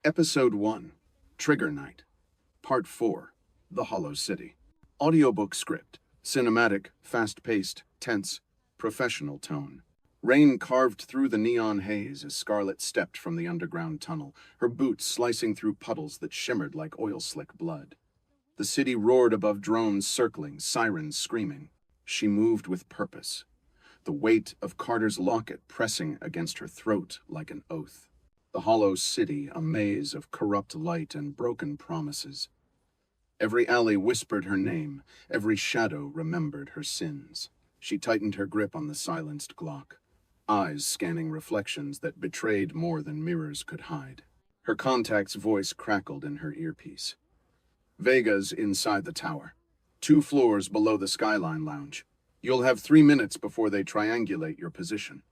Episode 1, Trigger Night, Part 4, The Hollow City. Audiobook script, cinematic, fast-paced, tense, professional tone. Rain carved through the neon haze as Scarlet stepped from the underground tunnel, her boots slicing through puddles that shimmered like oil-slick blood. The city roared above drones circling, sirens screaming. She moved with purpose, the weight of Carter's locket pressing against her throat like an oath. The hollow city, a maze of corrupt light and broken promises. Every alley whispered her name, every shadow remembered her sins. She tightened her grip on the silenced Glock, eyes scanning reflections that betrayed more than mirrors could hide. Her contact's voice crackled in her earpiece. Vega's inside the tower, 2 floors below the Skyline Lounge. You'll have 3 minutes before they triangulate your position.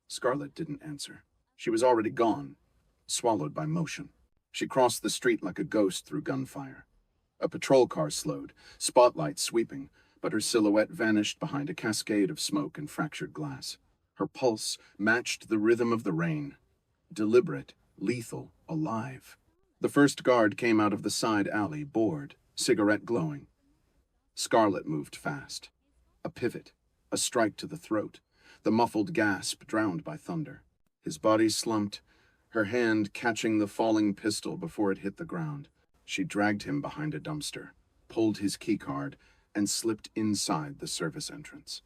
Scarlet didn't answer. She was already gone, swallowed by motion. She crossed the street like a ghost through gunfire. A patrol car slowed, spotlight sweeping, but her silhouette vanished behind a cascade of smoke and fractured glass. Her pulse matched the rhythm of the rain. Deliberate, lethal, alive. The first guard came out of the side alley, bored, cigarette glowing. Scarlet moved fast. A pivot, a strike to the throat, the muffled gasp drowned by thunder. His body slumped, her hand catching the falling pistol before it hit the ground. She dragged him behind a dumpster, pulled his keycard, and slipped inside the service entrance.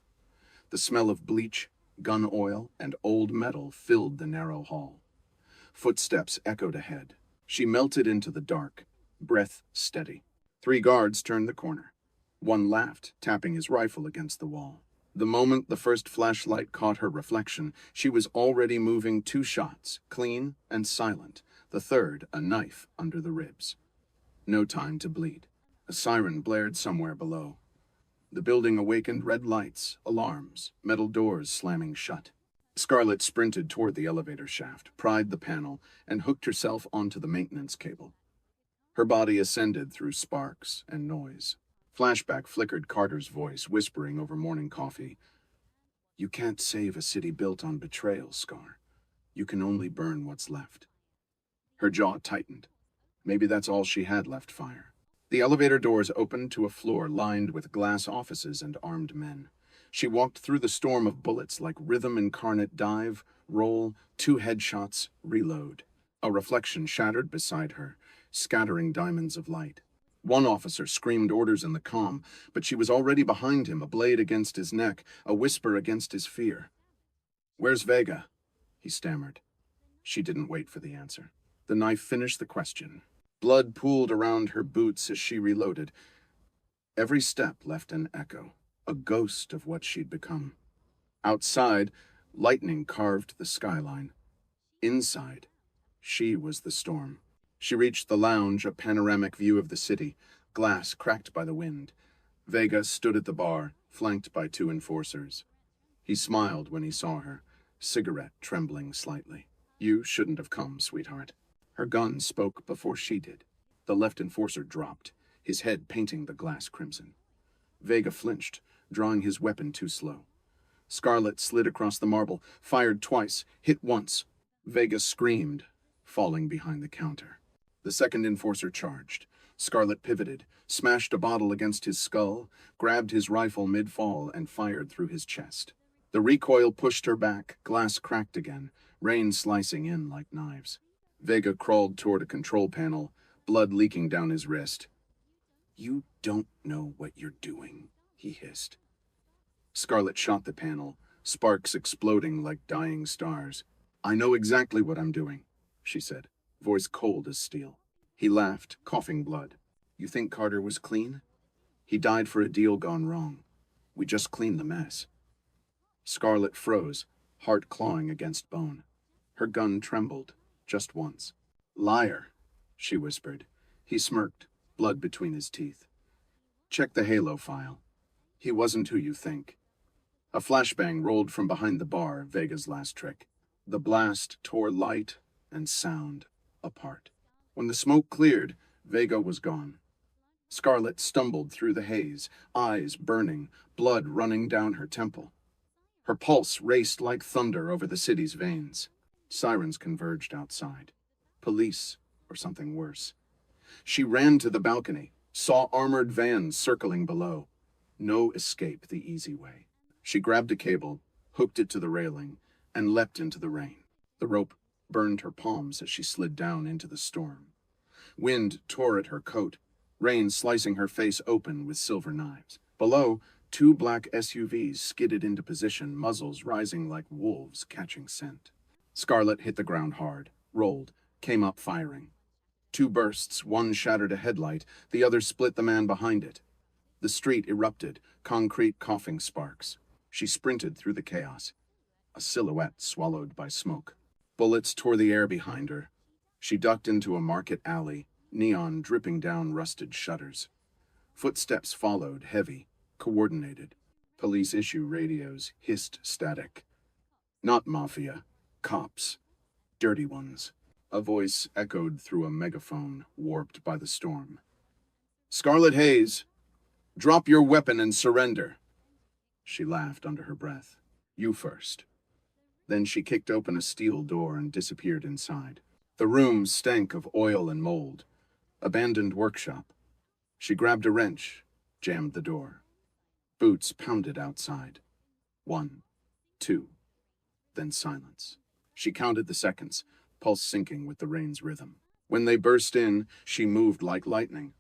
The smell of bleach, gun oil, and old metal filled the narrow hall. Footsteps echoed ahead. She melted into the dark, breath steady. 3 guards turned the corner. One laughed, tapping his rifle against the wall. The moment the first flashlight caught her reflection, she was already moving 2 shots, clean and silent, the third a knife under the ribs. No time to bleed. A siren blared somewhere below. The building awakened red lights, alarms, metal doors slamming shut. Scarlet sprinted toward the elevator shaft, pried the panel, and hooked herself onto the maintenance cable. Her body ascended through sparks and noise. Flashback flickered Carter's voice, whispering over morning coffee. "You can't save a city built on betrayal, Scar. You can only burn what's left." Her jaw tightened. Maybe that's all she had left, fire. The elevator doors opened to a floor lined with glass offices and armed men. She walked through the storm of bullets like rhythm incarnate dive, roll, 2 headshots, reload. A reflection shattered beside her, scattering diamonds of light. One officer screamed orders in the comm, but she was already behind him, a blade against his neck, a whisper against his fear. "Where's Vega?" he stammered. She didn't wait for the answer. The knife finished the question. Blood pooled around her boots as she reloaded. Every step left an echo, a ghost of what she'd become. Outside, lightning carved the skyline. Inside, she was the storm. She reached the lounge, a panoramic view of the city, glass cracked by the wind. Vega stood at the bar, flanked by 2 enforcers. He smiled when he saw her, cigarette trembling slightly. "You shouldn't have come, sweetheart." Her gun spoke before she did. The left enforcer dropped, his head painting the glass crimson. Vega flinched, drawing his weapon too slow. Scarlet slid across the marble, fired twice, hit once. Vega screamed, falling behind the counter. The second enforcer charged. Scarlet pivoted, smashed a bottle against his skull, grabbed his rifle mid-fall, and fired through his chest. The recoil pushed her back, glass cracked again, rain slicing in like knives. Vega crawled toward a control panel, blood leaking down his wrist. "You don't know what you're doing," he hissed. Scarlet shot the panel, sparks exploding like dying stars. "I know exactly what I'm doing," she said, voice cold as steel. He laughed, coughing blood. "You think Carter was clean? He died for a deal gone wrong. We just cleaned the mess." Scarlet froze, heart clawing against bone. Her gun trembled, just once. "Liar," she whispered. He smirked, blood between his teeth. "Check the Halo file. He wasn't who you think." A flashbang rolled from behind the bar, Vega's last trick. The blast tore light and sound apart. When the smoke cleared, Vega was gone. Scarlet stumbled through the haze, eyes burning, blood running down her temple. Her pulse raced like thunder over the city's veins. Sirens converged outside. Police, or or something worse. She ran to the balcony, saw armored vans circling below. No escape the easy way. She grabbed a cable, hooked it to the railing, and leapt into the rain. The rope burned her palms as she slid down into the storm. Wind tore at her coat, rain slicing her face open with silver knives. Below, two black SUVs skidded into position, muzzles rising like wolves catching scent. Scarlett hit the ground hard, rolled, came up firing. Two bursts, one shattered a headlight, the other split the man behind it. The street erupted, concrete coughing sparks. She sprinted through the chaos, a silhouette swallowed by smoke. Bullets tore the air behind her. She ducked into a market alley, neon dripping down rusted shutters. Footsteps followed, heavy, coordinated. Police issue radios hissed static. Not mafia, cops. Dirty ones. A voice echoed through a megaphone, warped by the storm. "Scarlett Hayes, drop your weapon and surrender." She laughed under her breath. "You first." Then she kicked open a steel door and disappeared inside. The room stank of oil and mold. Abandoned workshop. She grabbed a wrench, jammed the door. Boots pounded outside. 1, 2, then silence. She counted the seconds, pulse syncing with the rain's rhythm. When they burst in, she moved like lightning.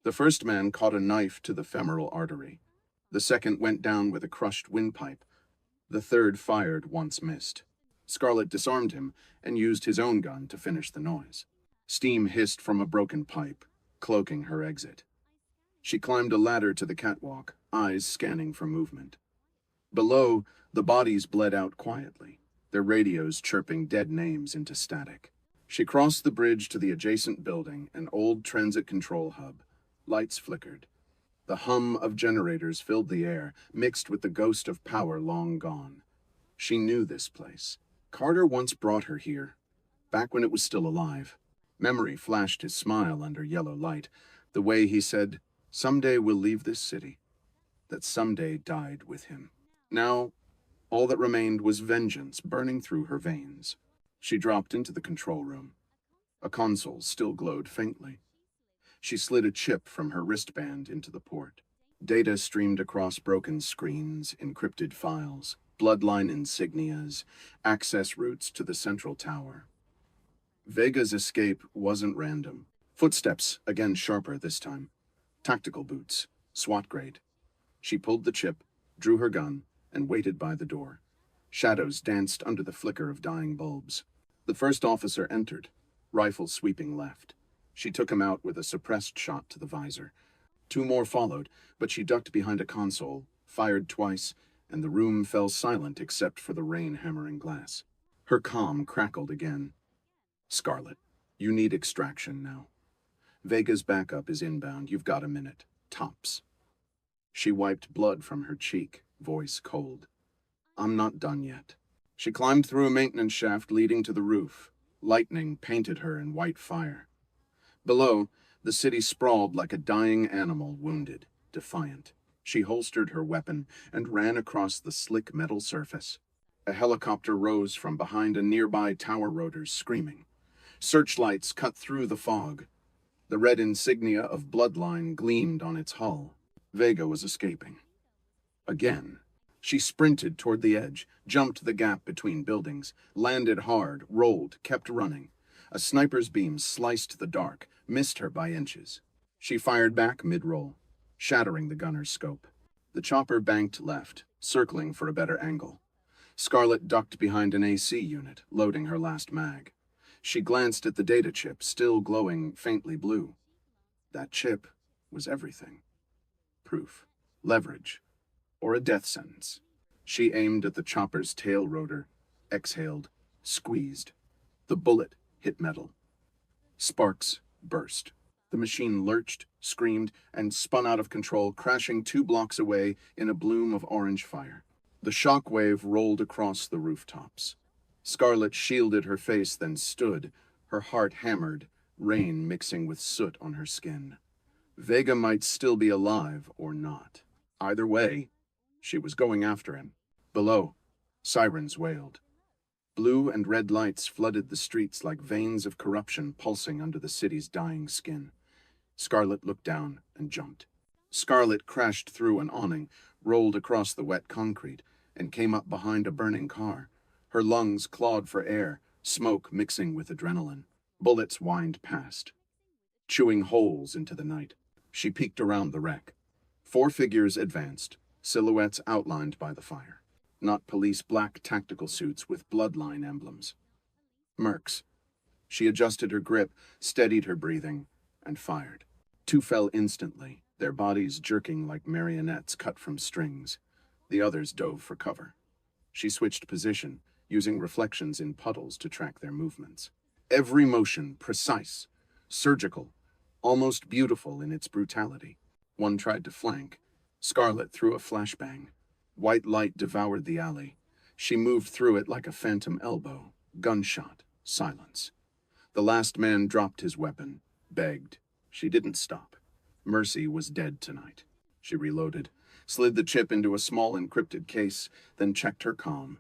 The first man caught a knife to the femoral artery. The second went down with a crushed windpipe. The third fired once missed. Scarlett disarmed him and used his own gun to finish the noise. Steam hissed from a broken pipe, cloaking her exit. She climbed a ladder to the catwalk, eyes scanning for movement. Below, the bodies bled out quietly, their radios chirping dead names into static. She crossed the bridge to the adjacent building, an old transit control hub. Lights flickered. The hum of generators filled the air, mixed with the ghost of power long gone. She knew this place. Carter once brought her here, back when it was still alive. Memory flashed his smile under yellow light, the way he said, "Someday we'll leave this city." That someday died with him. Now, all that remained was vengeance burning through her veins. She dropped into the control room. A console still glowed faintly. She slid a chip from her wristband into the port. Data streamed across broken screens, encrypted files, bloodline insignias, access routes to the central tower. Vega's escape wasn't random. Footsteps, again sharper this time. Tactical boots, SWAT grade. She pulled the chip, drew her gun, and waited by the door. Shadows danced under the flicker of dying bulbs. The first officer entered, rifle sweeping left. She took him out with a suppressed shot to the visor. Two more followed, but she ducked behind a console, fired twice, and the room fell silent except for the rain hammering glass. Her calm crackled again. "Scarlett, you need extraction now. Vega's backup is inbound. You've got a minute. Tops." She wiped blood from her cheek, voice cold. "I'm not done yet." She climbed through a maintenance shaft leading to the roof. Lightning painted her in white fire. Below, the city sprawled like a dying animal, wounded, defiant. She holstered her weapon and ran across the slick metal surface. A helicopter rose from behind a nearby tower rotors, screaming. Searchlights cut through the fog. The red insignia of Bloodline gleamed on its hull. Vega was escaping. Again. She sprinted toward the edge, jumped the gap between buildings, landed hard, rolled, kept running. A sniper's beam sliced the dark, missed her by inches. She fired back mid-roll, shattering the gunner's scope. The chopper banked left, circling for a better angle. Scarlett ducked behind an AC unit, loading her last mag. She glanced at the data chip, still glowing faintly blue. That chip was everything. Proof, leverage, or a death sentence. She aimed at the chopper's tail rotor, exhaled, squeezed. The bullet hit metal. Sparks burst. The machine lurched, screamed, and spun out of control, crashing 2 blocks away in a bloom of orange fire. The shock wave rolled across the rooftops. Scarlett shielded her face, then stood, her heart hammered, rain mixing with soot on her skin. Vega might still be alive or not. Either way, she was going after him. Below, sirens wailed. Blue and red lights flooded the streets like veins of corruption pulsing under the city's dying skin. Scarlet looked down and jumped. Scarlet crashed through an awning, rolled across the wet concrete, and came up behind a burning car. Her lungs clawed for air, smoke mixing with adrenaline. Bullets whined past, chewing holes into the night. She peeked around the wreck. 4 figures advanced, silhouettes outlined by the fire. Not police black tactical suits with bloodline emblems. Mercs. She adjusted her grip, steadied her breathing, and fired. 2 fell instantly, their bodies jerking like marionettes cut from strings. The others dove for cover. She switched position, using reflections in puddles to track their movements. Every motion precise, surgical, almost beautiful in its brutality. One tried to flank. Scarlet threw a flashbang. White light devoured the alley. She moved through it like a phantom elbow. Gunshot. Silence. The last man dropped his weapon, begged. She didn't stop. Mercy was dead tonight. She reloaded, slid the chip into a small encrypted case, then checked her comm.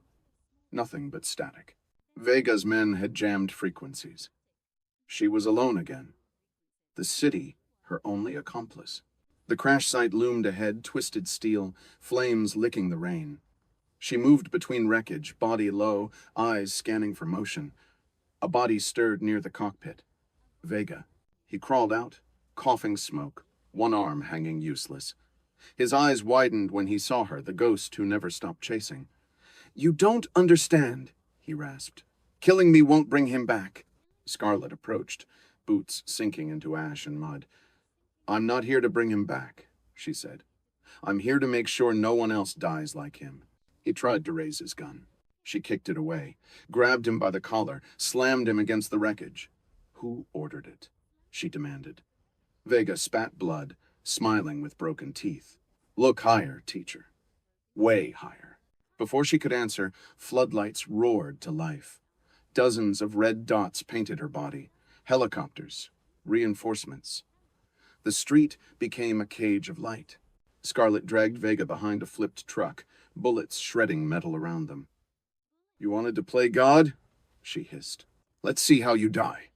Nothing but static. Vega's men had jammed frequencies. She was alone again. The city, her only accomplice. The crash site loomed ahead, twisted steel, flames licking the rain. She moved between wreckage, body low, eyes scanning for motion. A body stirred near the cockpit. Vega. He crawled out, coughing smoke, one arm hanging useless. His eyes widened when he saw her, the ghost who never stopped chasing. "You don't understand," he rasped. "Killing me won't bring him back." Scarlet approached, boots sinking into ash and mud. "I'm not here to bring him back," she said. "I'm here to make sure no one else dies like him." He tried to raise his gun. She kicked it away, grabbed him by the collar, slammed him against the wreckage. "Who ordered it?" she demanded. Vega spat blood, smiling with broken teeth. "Look higher, teacher. Way higher." Before she could answer, floodlights roared to life. Dozens of red dots painted her body. Helicopters, reinforcements. The street became a cage of light. Scarlet dragged Vega behind a flipped truck, bullets shredding metal around them. "You wanted to play God?" she hissed. "Let's see how you die."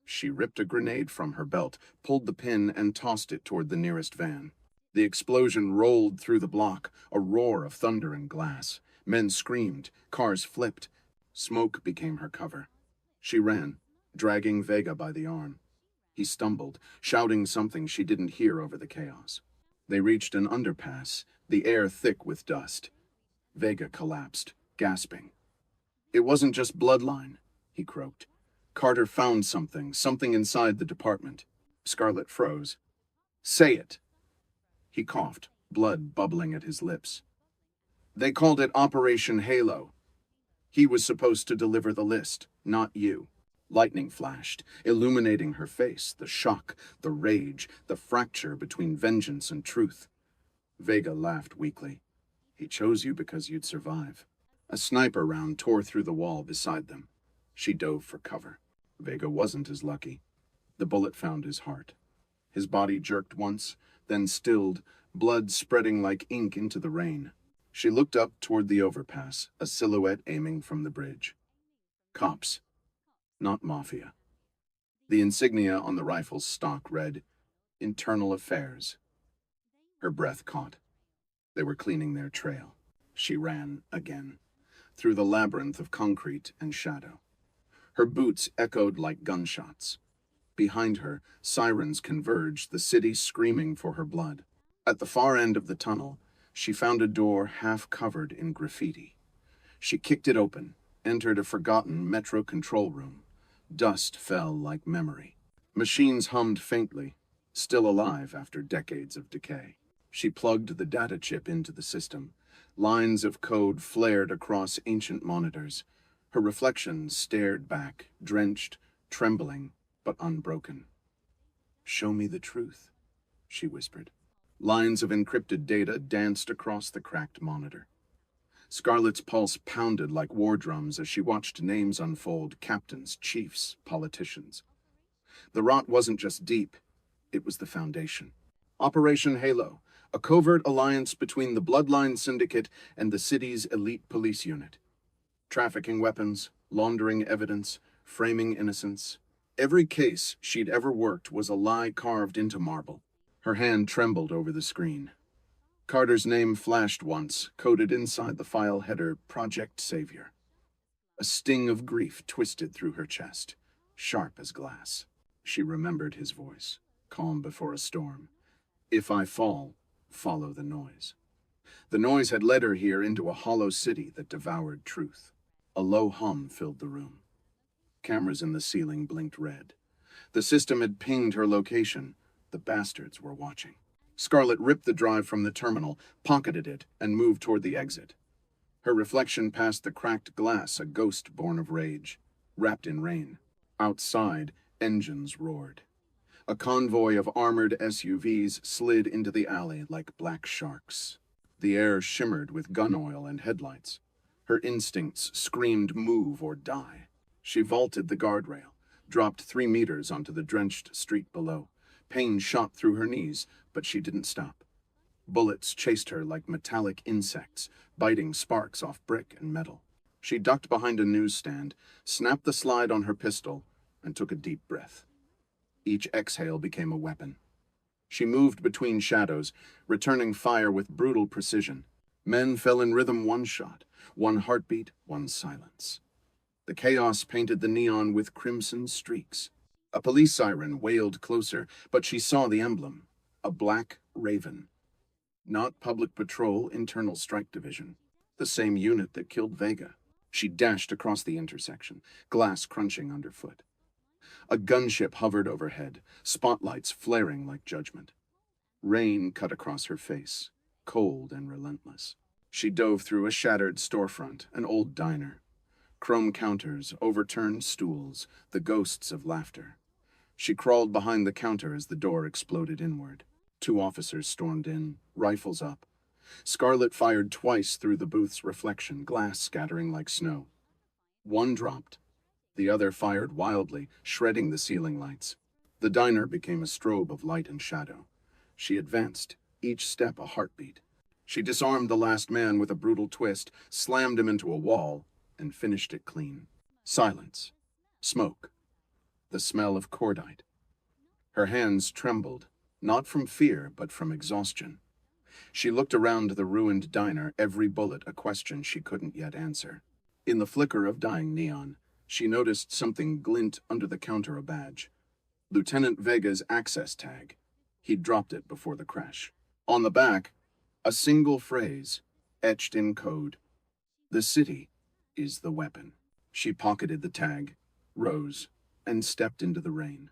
She ripped a grenade from her belt, pulled the pin, and tossed it toward the nearest van. The explosion rolled through the block, a roar of thunder and glass. Men screamed, cars flipped. Smoke became her cover. She ran, dragging Vega by the arm. He stumbled, shouting something she didn't hear over the chaos. They reached an underpass, the air thick with dust. Vega collapsed, gasping. "It wasn't just bloodline," he croaked. "Carter found something inside the department." Scarlet froze. "Say it." He coughed, blood bubbling at his lips. "They called it Operation Halo. He was supposed to deliver the list, not you." Lightning flashed, illuminating her face, the shock, the rage, the fracture between vengeance and truth. Vega laughed weakly. "He chose you because you'd survive." A sniper round tore through the wall beside them. She dove for cover. Vega wasn't as lucky. The bullet found his heart. His body jerked once, then stilled, blood spreading like ink into the rain. She looked up toward the overpass, a silhouette aiming from the bridge. Cops. Not mafia. The insignia on the rifle's stock read, "Internal Affairs." Her breath caught. They were cleaning their trail. She ran again, through the labyrinth of concrete and shadow. Her boots echoed like gunshots. Behind her, sirens converged, the city screaming for her blood. At the far end of the tunnel, she found a door half covered in graffiti. She kicked it open, entered a forgotten metro control room. Dust fell like memory. Machines hummed faintly, still alive after decades of decay. She plugged the data chip into the system. Lines of code flared across ancient monitors. Her reflection stared back, drenched, trembling, but unbroken. "Show me the truth," she whispered. Lines of encrypted data danced across the cracked monitor. Scarlet's pulse pounded like war drums as she watched names unfold, captains, chiefs, politicians. The rot wasn't just deep, it was the foundation. Operation Halo, a covert alliance between the Bloodline Syndicate and the city's elite police unit. Trafficking weapons, laundering evidence, framing innocence. Every case she'd ever worked was a lie carved into marble. Her hand trembled over the screen. Carter's name flashed once, coded inside the file header, Project Savior. A sting of grief twisted through her chest, sharp as glass. She remembered his voice, calm before a storm. If I fall, follow the noise. The noise had led her here into a hollow city that devoured truth. A low hum filled the room. Cameras in the ceiling blinked red. The system had pinged her location. The bastards were watching. Scarlett ripped the drive from the terminal, pocketed it, and moved toward the exit. Her reflection passed the cracked glass, a ghost born of rage, wrapped in rain. Outside, engines roared. A convoy of armored SUVs slid into the alley like black sharks. The air shimmered with gun oil and headlights. Her instincts screamed move or die. She vaulted the guardrail, dropped 3 meters onto the drenched street below. Pain shot through her knees, but she didn't stop. Bullets chased her like metallic insects, biting sparks off brick and metal. She ducked behind a newsstand, snapped the slide on her pistol, and took a deep breath. Each exhale became a weapon. She moved between shadows, returning fire with brutal precision. Men fell in rhythm, one shot, one heartbeat, one silence. The chaos painted the neon with crimson streaks. A police siren wailed closer, but she saw the emblem, a black raven. Not Public Patrol, Internal Strike Division, the same unit that killed Vega. She dashed across the intersection, glass crunching underfoot. A gunship hovered overhead, spotlights flaring like judgment. Rain cut across her face, cold and relentless. She dove through a shattered storefront, an old diner. Chrome counters, overturned stools, the ghosts of laughter. She crawled behind the counter as the door exploded inward. 2 officers stormed in, rifles up. Scarlett fired twice through the booth's reflection, glass scattering like snow. One dropped. The other fired wildly, shredding the ceiling lights. The diner became a strobe of light and shadow. She advanced, each step a heartbeat. She disarmed the last man with a brutal twist, slammed him into a wall, and finished it clean. Silence. Smoke. The smell of cordite. Her hands trembled, not from fear, but from exhaustion. She looked around the ruined diner, every bullet a question she couldn't yet answer. In the flicker of dying neon, she noticed something glint under the counter, a badge. Lieutenant Vega's access tag. He'd dropped it before the crash. On the back, a single phrase, etched in code. The city is the weapon. She pocketed the tag, rose, and stepped into the rain.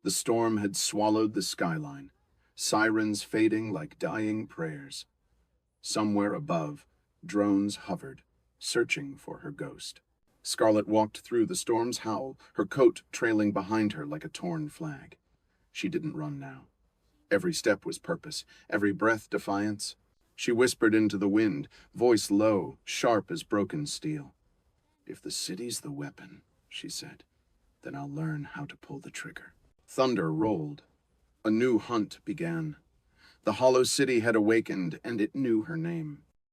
The storm had swallowed the skyline, sirens fading like dying prayers. Somewhere above, drones hovered, searching for her ghost. Scarlett walked through the storm's howl, her coat trailing behind her like a torn flag. She didn't run now. Every step was purpose, every breath defiance. She whispered into the wind, voice low, sharp as broken steel. "If the city's the weapon," she said, "then I'll learn how to pull the trigger." Thunder rolled. A new hunt began. The Hollow City had awakened, and it knew her name.